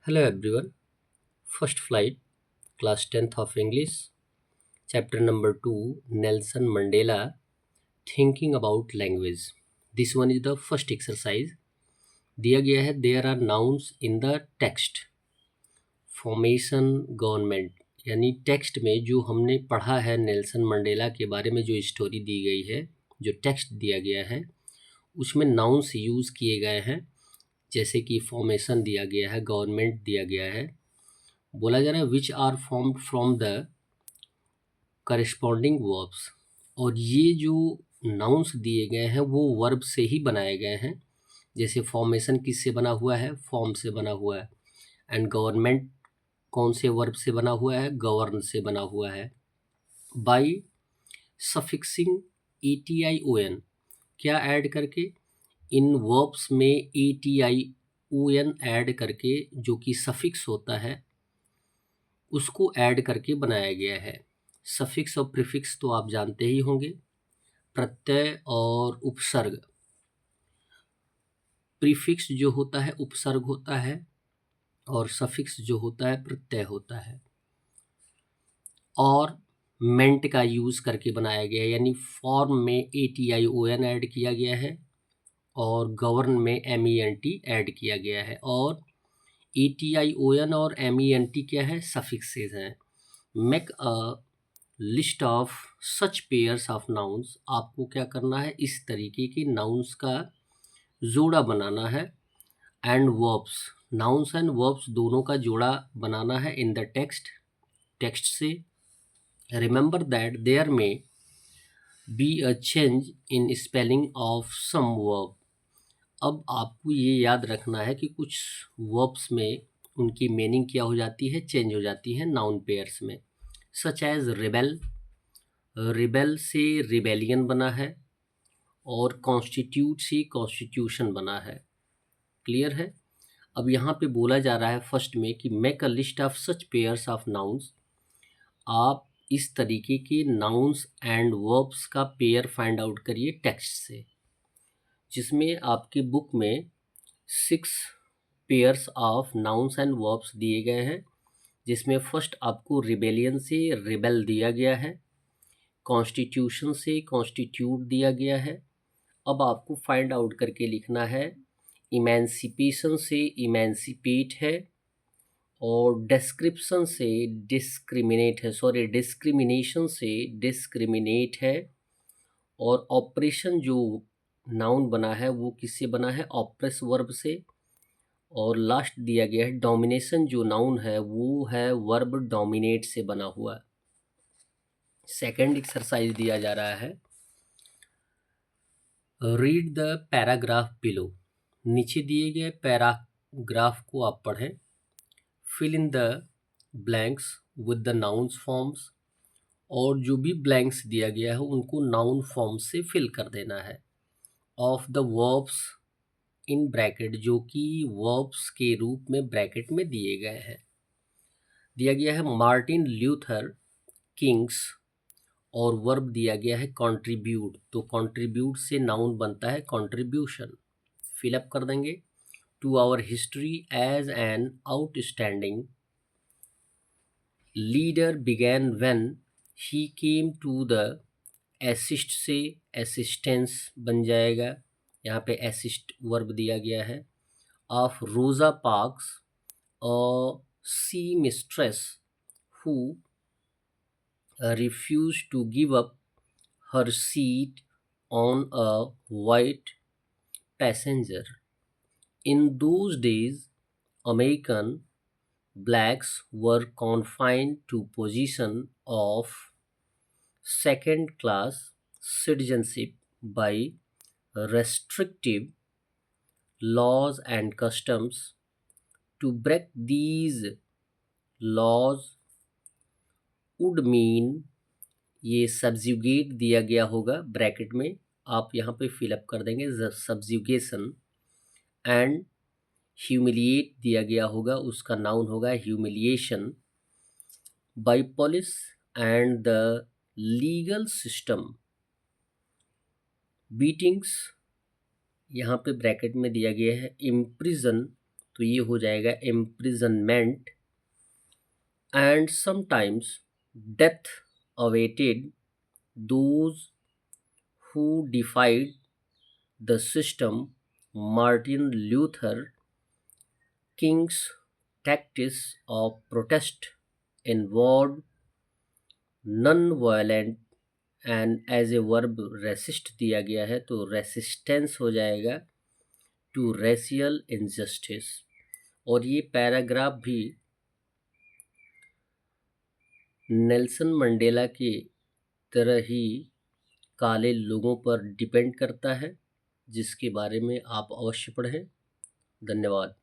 Hello everyone. First flight, class 10th of English, chapter number 2, Nelson Mandela, thinking about language. This one is the first exercise. दिया गया है there are nouns in the text. Formation government यानी text में जो हमने पढ़ा है Nelson Mandela के बारे में जो स्टोरी दी गई है, जो टेक्स्ट दिया गया है उसमें नाउन्स यूज़ किए गए हैं। जैसे कि फॉर्मेशन दिया गया है, गवर्नमेंट दिया गया है। बोला जा रहा है which are formed from the corresponding verbs, और ये जो नाउन्स दिए गए हैं वो वर्ब से ही बनाए गए हैं। जैसे फॉर्मेशन किससे बना हुआ है? फॉर्म से बना हुआ है। एंड गवर्नमेंट कौन से वर्ब से बना हुआ है? गवर्न से बना हुआ है। By suffixing A T I O N, क्या ऐड करके? इन वर्ब्स में A T I O N add करके, जो कि सफिक्स होता है, उसको ऐड करके बनाया गया है। सफिक्स और प्रीफिक्स तो आप जानते ही होंगे, प्रत्यय और उपसर्ग। प्रीफिक्स जो होता है उपसर्ग होता है, और सफिक्स जो होता है प्रत्यय होता है। और मेंट का यूज़ करके बनाया गया है, यानी फॉर्म में A T I O N add किया गया है और गवर्न में M E N T add किया गया है। और A T I O N और एम ई एन टी क्या है? सफिक्सेस हैं। Make a list of such pairs of nouns, आपको क्या करना है? इस तरीके के नाउन्स का जोड़ा बनाना है। And verbs, nouns and verbs दोनों का जोड़ा बनाना है इन द टेक्स्ट, टेक्स्ट से। Remember that there may be a change in spelling of some verb. अब आपको ये याद रखना है कि कुछ वर्ब्स में उनकी मीनिंग क्या हो जाती है? चेंज हो जाती है नाउन पेयर्स में। सच एज रिबेल, रिबेल से रिबेलियन बना है, और कॉन्स्टिट्यूट से कॉन्स्टिट्यूशन बना है। क्लियर है? अब यहाँ पे बोला जा रहा है फर्स्ट में कि make a list of such pairs of nouns. आप इस तरीके के नाउन्स एंड वर्ब्स का पेयर फाइंड आउट करिए टेक्स्ट से, जिसमें आपकी बुक में 6 pairs of nouns and verbs दिए गए हैं। जिसमें फर्स्ट आपको रिबेलियन से रिबेल दिया गया है, कॉन्स्टिट्यूशन से कॉन्स्टिट्यूट दिया गया है। अब आपको फाइंड आउट करके लिखना है, इमेंसिपेशन से इमेंसिपेट है, और डिस्क्रिप्शन से डिस्क्रिमिनेट है, सॉरी डिस्क्रिमिनेशन से डिस्क्रिमिनेट है। और ऑपरेशन जो नाउन बना है वो किससे बना है? ऑपरेस वर्ब से। और लास्ट दिया गया है डोमिनेशन, जो नाउन है वो है वर्ब डोमिनेट से बना हुआ। सेकंड एक्सरसाइज दिया जा रहा है, रीड द पैराग्राफ बिलो। नीचे दिए गए पैराग्राफ को आप पढ़ें। Fill in the blanks with the nouns forms, और जो भी ब्लैंक्स दिया गया है उनको नाउन फॉर्म से फिल कर देना है। Of the verbs in bracket, जो कि वर्ब्स के रूप में ब्रैकेट में दिए गए हैं। दिया गया है मार्टिन ल्यूथर किंग्स, और वर्ब दिया गया है कंट्रीब्यूट, तो कंट्रीब्यूट से नाउन बनता है कंट्रीब्यूशन। फिलअप कर देंगे। To our history as an outstanding leader began when he came to the, assist से असिस्टेंस बन जाएगा, यहाँ पे असिस्ट वर्ब दिया गया है। Of Rosa Parks a seamstress who refused to give up her seat on a white passenger. In those days, American blacks were confined to position of second class citizenship by restrictive laws and customs. To break these laws would mean, ये सब्ज्यूगेट दिया गया होगा bracket में, आप यहाँ पे fill up कर देंगे सब्ज्यूगेशन। एंड ह्यूमिलिएट दिया गया होगा, उसका नाउन होगा humiliation. By police and the legal system, beatings यहाँ पे ब्रैकेट में दिया गया है इम्प्रिजन, तो ये हो जाएगा imprisonment. And sometimes death awaited those who defied the system. Martin Luther King's tactics of protest involved non-violent and as a verb resist दिया गया है तो रेसिस्टेंस हो जाएगा टू रेशियल इनजस्टिस। और ये पैराग्राफ भी नेल्सन मंडेला की तरह ही काले लोगों पर डिपेंड करता है, जिसके बारे में आप अवश्य पढ़ें। धन्यवाद।